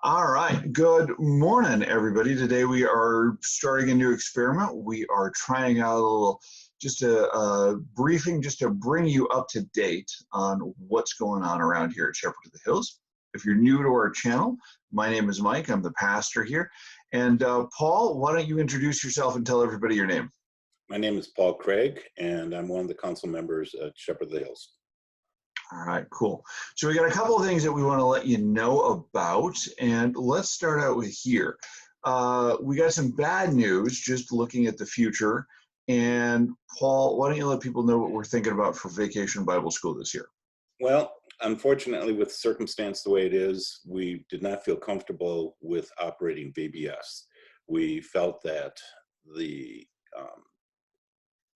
All right, good morning, everybody. Today we are starting a new experiment. We are trying out a little, just a briefing, just to bring you up to date on what's going on around here at Shepherd of the Hills. If you're new to our channel, my name is Mike. I'm the pastor here. And Paul, why don't you introduce yourself and tell everybody your name? My name is Paul Craig, and I'm one of the council members at Shepherd of the Hills. All right, cool. So we got a couple of things that we want to let you know about, and let's start out with here. We got some bad news, just looking at the future. And Paul, why don't you let people know what we're thinking about for Vacation Bible School this year? Well, unfortunately, with circumstance the way it is, we did not feel comfortable with operating VBS. We felt that the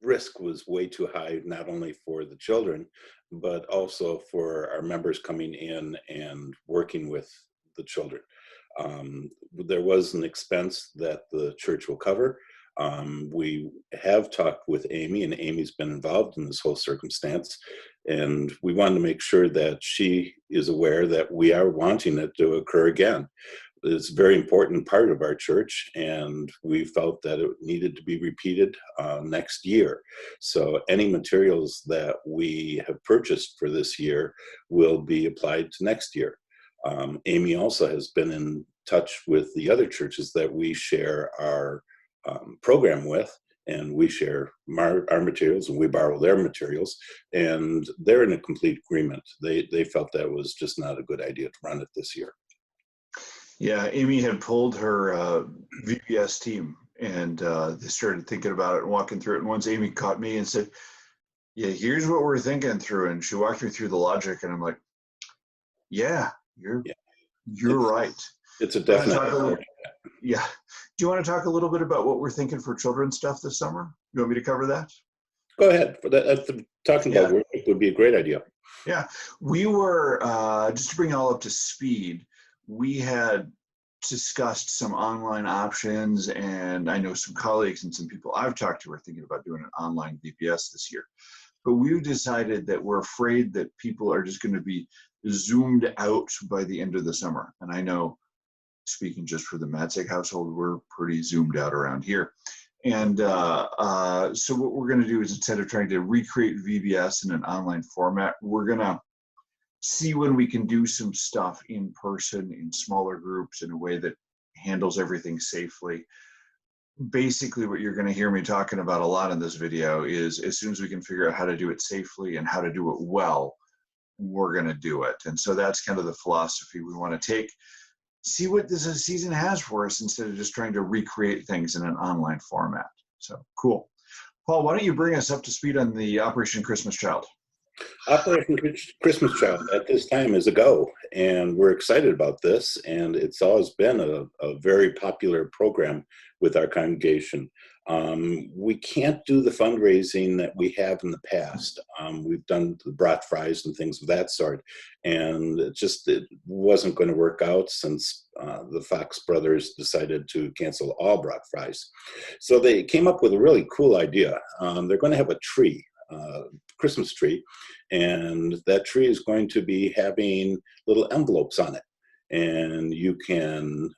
risk was way too high, not only for the children, but also for our members coming in and working with the children. There was an expense that the church will cover. We have talked with Amy, and Amy's been involved in this whole circumstance, and we wanted to make sure that she is aware that we are wanting it to occur again. It's a very important part of our church, and we felt that it needed to be repeated next year. So any materials that we have purchased for this year will be applied to next year. Amy also has been in touch with the other churches that we share our program with, and we share our materials and we borrow their materials, and they're in a complete agreement. They felt that was just not a good idea to run it this year. Yeah, Amy had pulled her VBS team, and they started thinking about it and walking through it. And once Amy caught me and said, yeah, here's what we're thinking through. And she walked me through the logic, and I'm like, yeah, you're right. It's a definite. Yeah. Do you want to talk a little bit about what we're thinking for children's stuff this summer? You want me to cover that? Go ahead. Talking about work would be a great idea. Yeah. We were, just to bring it all up to speed, we had discussed some online options, and I know some colleagues and some people I've talked to are thinking about doing an online VBS this year. But we've decided that we're afraid that people are just going to be zoomed out by the end of the summer. And I know, speaking just for the Matzek household, we're pretty zoomed out around here. And so what we're going to do is, instead of trying to recreate VBS in an online format, we're going to see when we can do some stuff in person in smaller groups in a way that handles everything safely. Basically, what you're going to hear me talking about a lot in this video is, as soon as we can figure out how to do it safely and how to do it well, we're going to do it. And so that's kind of the philosophy we want to take. See what this season has for us, instead of just trying to recreate things in an online format. So cool. Paul, why don't you bring us up to speed on the Operation Christmas Child? Operation Christmas Child at this time is a go, and we're excited about this, and it's always been a very popular program with our congregation. We can't do the fundraising that we have in the past. We've done the brat fries and things of that sort, and it wasn't going to work out, since the Fox brothers decided to cancel all brat fries. So they came up with a really cool idea. They're going to have a tree, Christmas tree, and that tree is going to be having little envelopes on it, and you can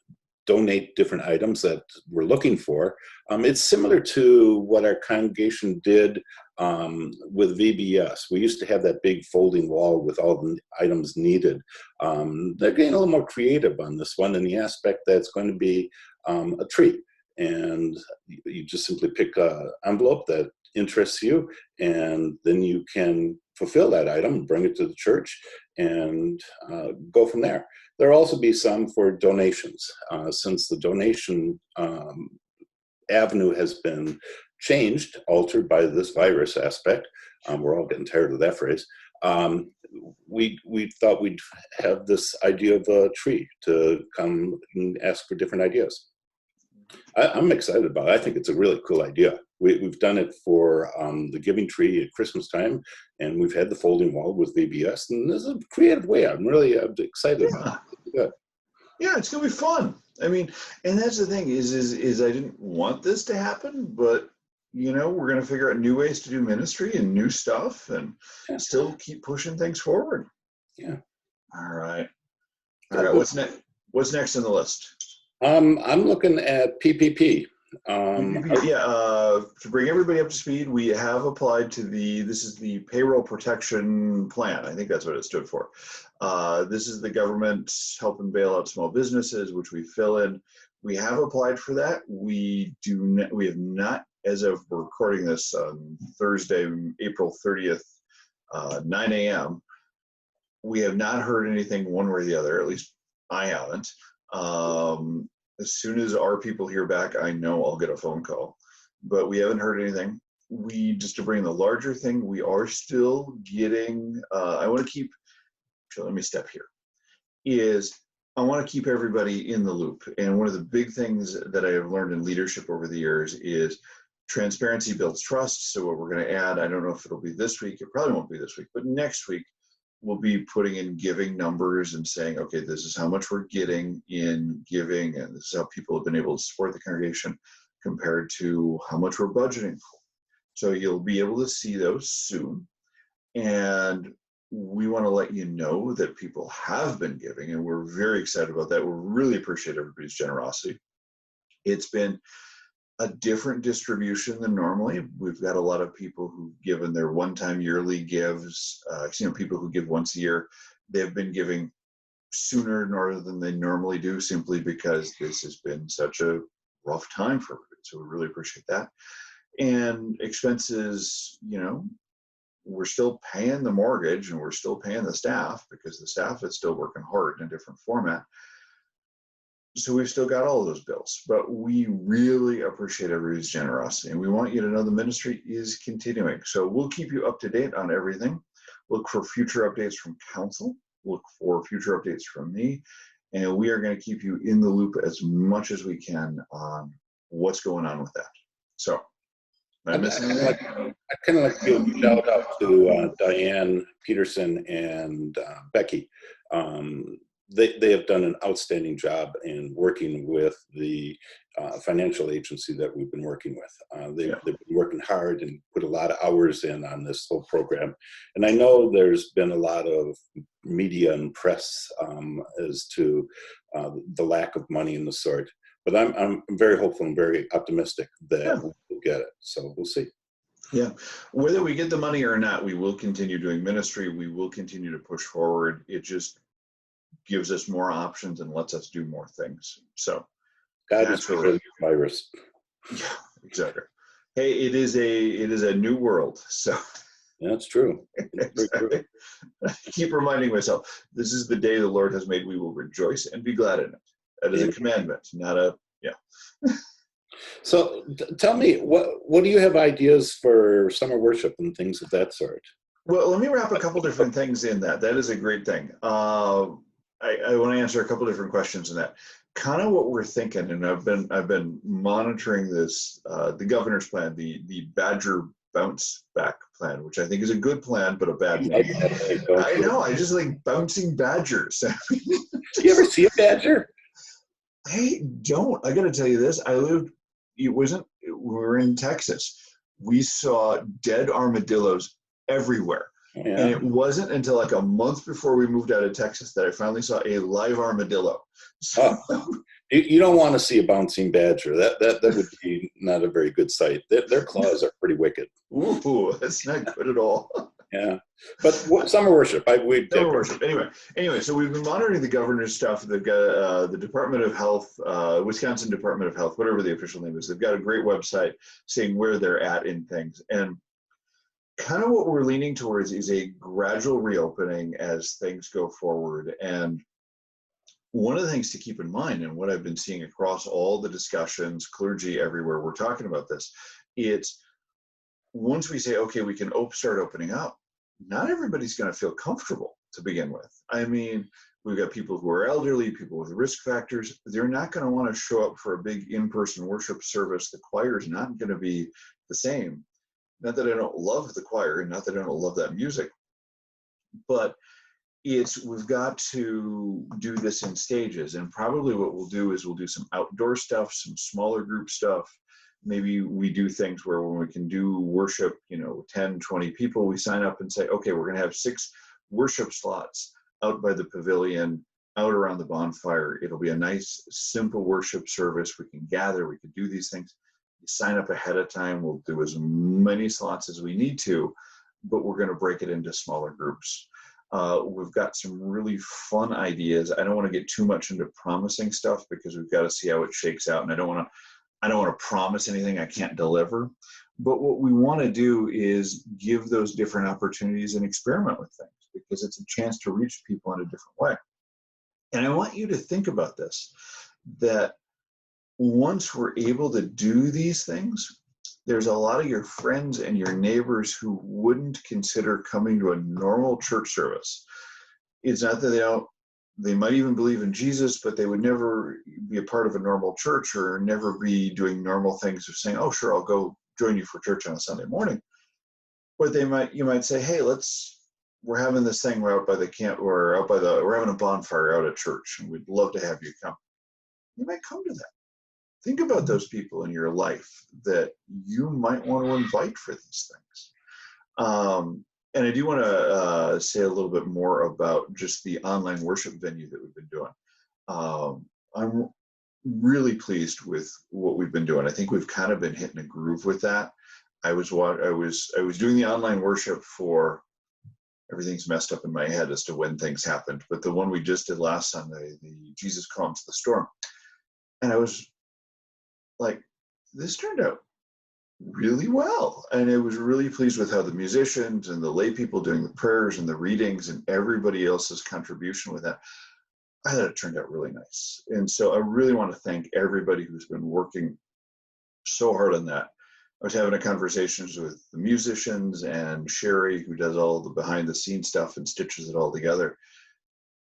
donate different items that we're looking for. It's similar to what our congregation did with VBS. We used to have that big folding wall with all the items needed. They're getting a little more creative on this one, in the aspect that it's going to be a tree, and you just simply pick an envelope that interests you, and then you can fulfill that item, bring it to the church, and go from there. There'll also be some for donations, since the donation avenue has been altered by this virus aspect. We're all getting tired of that phrase. We thought we'd have this idea of a tree to come and ask for different ideas. I'm excited about it. I think it's a really cool idea. We've done it for the giving tree at Christmas time, and we've had the folding wall with VBS, and this is a creative way. I'm excited about it. Good. Yeah, it's gonna be fun. I mean, and that's the thing is I didn't want this to happen, but we're gonna figure out new ways to do ministry and new stuff, and still keep pushing things forward. Yeah. All right. What's next? What's next on the list? I'm looking at PPP. To bring everybody up to speed, we have applied to this is the Payroll Protection Plan. I think that's what it stood for. This is the government helping bail out small businesses, which we fill in. We have applied for that. We have not, as of we're recording this on Thursday, April 30th, 9 a.m. We have not heard anything one way or the other, at least I haven't. As soon as our people hear back, I know I'll get a phone call, but we haven't heard anything. Just to bring the larger thing, we are still getting, I want to keep, so let me step here, I want to keep everybody in the loop. And one of the big things that I have learned in leadership over the years is transparency builds trust. So what we're going to add, I don't know if it'll be this week, it probably won't be this week, but next week, we'll be putting in giving numbers and saying, okay, this is how much we're getting in giving, and this is how people have been able to support the congregation compared to how much we're budgeting for. So you'll be able to see those soon. And we want to let you know that people have been giving, and we're very excited about that. We really appreciate everybody's generosity. It's been a different distribution than normally. We've got a lot of people who've given their one-time yearly gives, people who give once a year. They've been giving sooner rather than they normally do, simply because this has been such a rough time for everybody. So we really appreciate that. And expenses, we're still paying the mortgage and we're still paying the staff, because the staff is still working hard in a different format. So we've still got all of those bills, but we really appreciate everybody's generosity, and we want you to know the ministry is continuing. So we'll keep you up to date on everything. Look for future updates from council, look for future updates from me, and we are going to keep you in the loop as much as we can on what's going on with that. So I'd kind of like to give a shout out to Diane Peterson and Becky. They have done an outstanding job in working with the financial agency that we've been working with. They've been working hard and put a lot of hours in on this whole program. And I know there's been a lot of media and press as to the lack of money and the sort. But I'm very hopeful and very optimistic that we'll get it. So we'll see. Yeah, whether we get the money or not, we will continue doing ministry. We will continue to push forward. It just gives us more options and lets us do more things. So God is really virus. Yeah, exactly. Hey, it is a new world. So that's true. Exactly. True. I keep reminding myself, this is the day the Lord has made. We will rejoice and be glad in it. That is a commandment, not a So tell me, what do you have ideas for summer worship and things of that sort? Well, let me wrap a couple different things in that. That is a great thing. I want to answer a couple different questions in that. Kind of what we're thinking, and I've been monitoring this, the governor's plan, the Badger Bounce Back plan, which I think is a good plan, but a bad name. I know. I just like bouncing badgers. Do you ever see a badger? I don't. I got to tell you this. We were in Texas. We saw dead armadillos everywhere. Yeah. And it wasn't until like a month before we moved out of Texas that I finally saw a live armadillo. So, you don't want to see a bouncing badger. That would be not a very good sight. Their claws are pretty wicked. Ooh, that's not good at all. Yeah, but summer worship. Summer worship. Anyway, so we've been monitoring the governor's stuff. They've got the Department of Health, Wisconsin Department of Health, whatever the official name is. They've got a great website saying where they're at in things. And kind of what we're leaning towards is a gradual reopening as things go forward. And one of the things to keep in mind, and what I've been seeing across all the discussions, clergy everywhere, we're talking about this, it's once we say, okay, we can start opening up, not everybody's going to feel comfortable to begin with. I mean, we've got people who are elderly, people with risk factors. They're not going to want to show up for a big in-person worship service. The choir is not going to be the same. Not that I don't love the choir, and not that I don't love that music, but we've got to do this in stages. And probably what we'll do is we'll do some outdoor stuff, some smaller group stuff. Maybe we do things where when we can do worship, 10, 20 people, we sign up and say, okay, we're going to have 6 worship slots out by the pavilion out around the bonfire. It'll be a nice, simple worship service. We can gather, we can do these things. You sign up ahead of time. We'll do as many slots as we need to, but we're going to break it into smaller groups. We've got some really fun ideas. I don't want to get too much into promising stuff because we've got to see how it shakes out. And I don't want to promise anything I can't deliver. But what we want to do is give those different opportunities and experiment with things, because it's a chance to reach people in a different way. And I want you to think about this, that once we're able to do these things, there's a lot of your friends and your neighbors who wouldn't consider coming to a normal church service. It's not that they might even believe in Jesus, but they would never be a part of a normal church or never be doing normal things of saying, oh, sure, I'll go join you for church on a Sunday morning. But you might say, hey, we're having this thing out by the camp, or we're having a bonfire out at church, and we'd love to have you come. You might come to that. Think about those people in your life that you might want to invite for these things. And I do want to say a little bit more about just the online worship venue that we've been doing. I'm really pleased with what we've been doing. I think we've kind of been hitting a groove with that. I was doing the online worship for, everything's messed up in my head as to when things happened, but the one we just did last Sunday, the Jesus Calms the Storm. And I was like, this turned out really well. And I was really pleased with how the musicians and the lay people doing the prayers and the readings and everybody else's contribution with that, I thought it turned out really nice. And so I really want to thank everybody who's been working so hard on that. I was having a conversations with the musicians and Sherry, who does all the behind the scenes stuff and stitches it all together.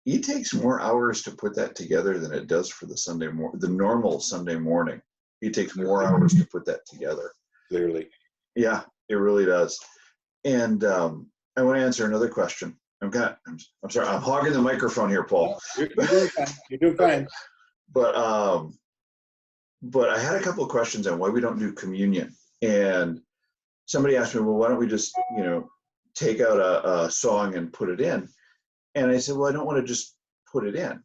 It takes more hours to put that together than it does for the normal Sunday morning. It takes more hours to put that together. Clearly. Yeah, it really does. And I want to answer another question. I'm sorry, I'm hogging the microphone here, Paul. You're doing fine. You're doing fine. But I had a couple of questions on why we don't do communion. And somebody asked me, well, why don't we just, take out a song and put it in? And I said, well, I don't want to just put it in.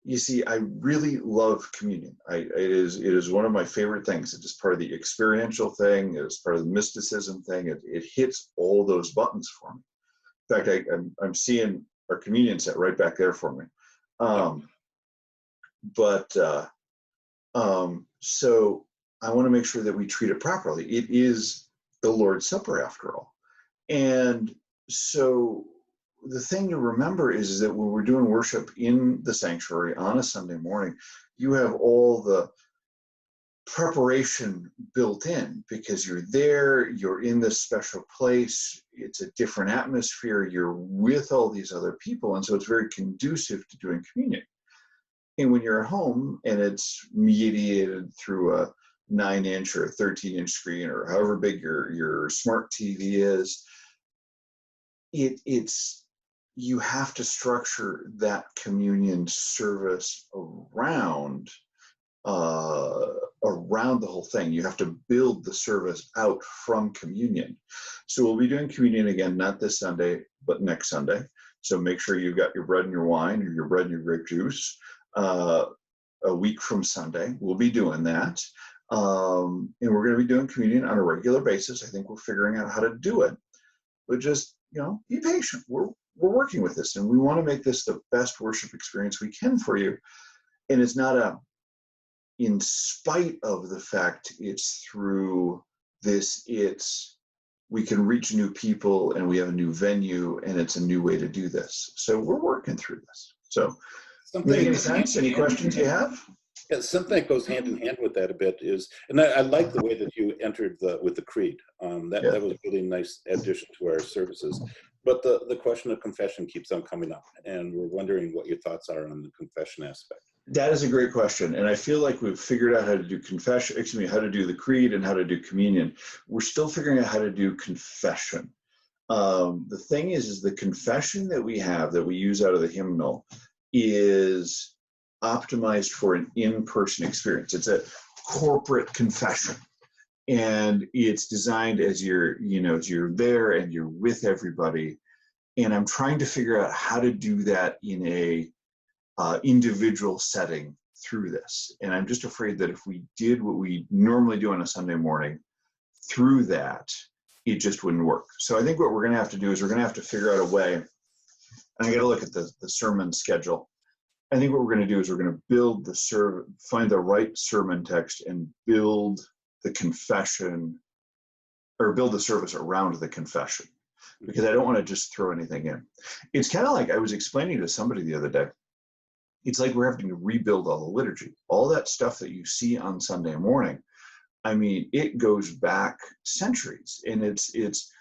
You see, I really love communion. It is one of my favorite things. It's just part of the experiential thing. It's part of the mysticism thing. It hits all those buttons for me. In fact, I'm seeing our communion set right back there for me. So I want to make sure that we treat it properly. It is the Lord's Supper, after all. And so the thing to remember is that when we're doing worship in the sanctuary on a Sunday morning, you have all the preparation built in because you're there, you're in this special place, it's a different atmosphere, you're with all these other people, and so it's very conducive to doing communion. And when you're at home and it's mediated through a 9-inch or a 13-inch screen or however big your smart TV is, you have to structure that communion service around the whole thing. You have to build the service out from communion. So we'll be doing communion again, not this Sunday, but next Sunday. So make sure you've got your bread and your wine, or your bread and your grape juice. A week from Sunday, we'll be doing that. And we're going to be doing communion on a regular basis. I think we're figuring out how to do it. But just, be patient. We're working with this, and we want to make this the best worship experience we can for you. And it's not in spite of the fact it's through this, we can reach new people and we have a new venue and it's a new way to do this. So we're working through this. So make any sense? Any questions you have? Yeah, something that goes hand in hand with that a bit is, and I like the way that you entered with the creed. That was a really nice addition to our services. But the question of confession keeps on coming up, and we're wondering what your thoughts are on the confession aspect. That is a great question, and I feel like we've figured out how to do how to do the creed and how to do communion. We're still figuring out how to do confession. The thing is the confession that we have, that we use out of the hymnal, is optimized for an in-person experience. It's a corporate confession, and it's designed as you're there and you're with everybody. And I'm trying to figure out how to do that in a individual setting through this. And I'm just afraid that if we did what we normally do on a Sunday morning through that, it just wouldn't work. So I think what we're going to have to do is we're going to have to figure out a way, and I got to look at the sermon schedule. I think what we're going to do is we're going to find the right sermon text and build the confession, or build the service around the confession, because I don't want to just throw anything in. It's kind of like I was explaining to somebody the other day. It's like we're having to rebuild all the liturgy. All that stuff that you see on Sunday morning, I mean, it goes back centuries, and it's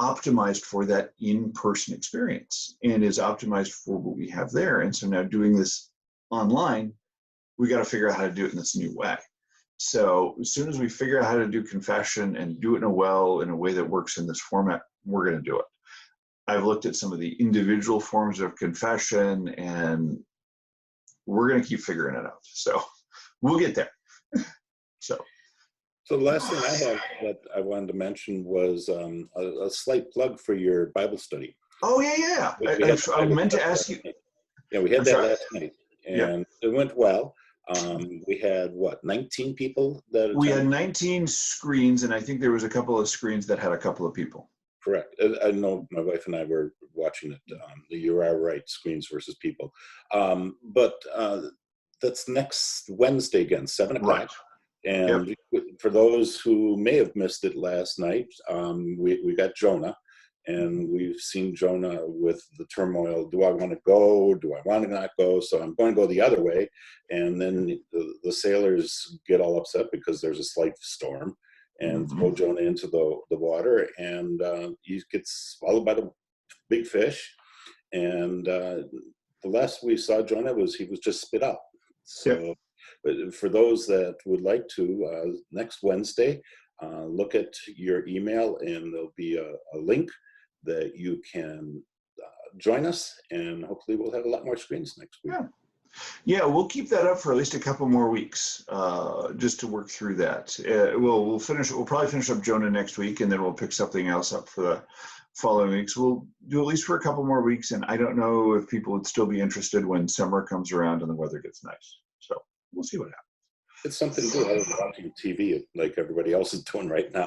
optimized for that in-person experience and is optimized for what we have there. And so now doing this online, we got to figure out how to do it in this new way. So as soon as we figure out how to do confession and do it in a way that works in this format, we're going to do it. I've looked at some of the individual forms of confession, and we're going to keep figuring it out. So we'll get there. So the last thing I have that I wanted to mention was a slight plug for your Bible study. Oh, yeah. I meant to ask you. Yeah, we had that last night, and it went well. We had, 19 people that attended? We had 19 screens, and I think there was a couple of screens that had a couple of people. Correct. I know my wife and I were watching it, the You Are Right, screens versus people. But that's next Wednesday again, 7 o'clock. Right. And for those who may have missed it last night, we got Jonah, and we've seen Jonah with the turmoil. Do I want to go? Do I want to not go? So I'm going to go the other way. And then the sailors get all upset because there's a slight storm and throw Jonah into the water. And he gets swallowed by the big fish. And the last we saw Jonah he was just spit out. So. But for those that would like to, next Wednesday, look at your email, and there'll be a link that you can join us, and hopefully we'll have a lot more screens next week. Yeah, we'll keep that up for at least a couple more weeks, just to work through that. We'll probably finish up Jonah next week, and then we'll pick something else up for the following weeks. We'll do at least for a couple more weeks, and I don't know if people would still be interested when summer comes around and the weather gets nice. So we'll see what happens. It's something to do. I was watching TV like everybody else is doing right now.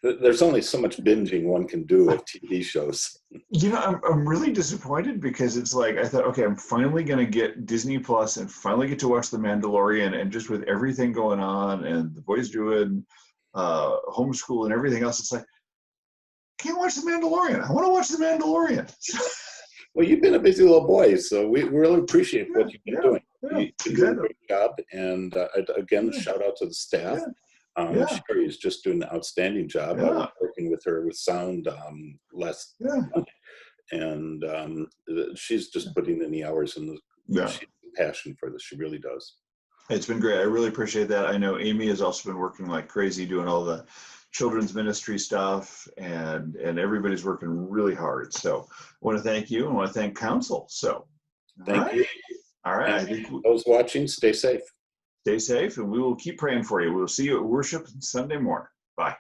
There's only so much binging one can do of TV shows. I'm really disappointed, because it's like I thought, okay, I'm finally going to get Disney Plus and finally get to watch The Mandalorian, and just with everything going on and the boys doing homeschool and everything else, it's like, I can't watch The Mandalorian. I want to watch The Mandalorian. Well, you've been a busy little boy, so we really appreciate what you've been doing. You do a great job, and again, shout out to the staff. Sherry's just doing an outstanding job. I was working with her with sound last month, and she's just putting in the hours, and she has passion for this. She really does. It's been great. I really appreciate that. I know Amy has also been working like crazy doing all the children's ministry stuff, and everybody's working really hard. So I want to thank you, and I want to thank Council. So thank you. All right. I think those watching, stay safe. Stay safe, and we will keep praying for you. We'll see you at worship Sunday morning. Bye.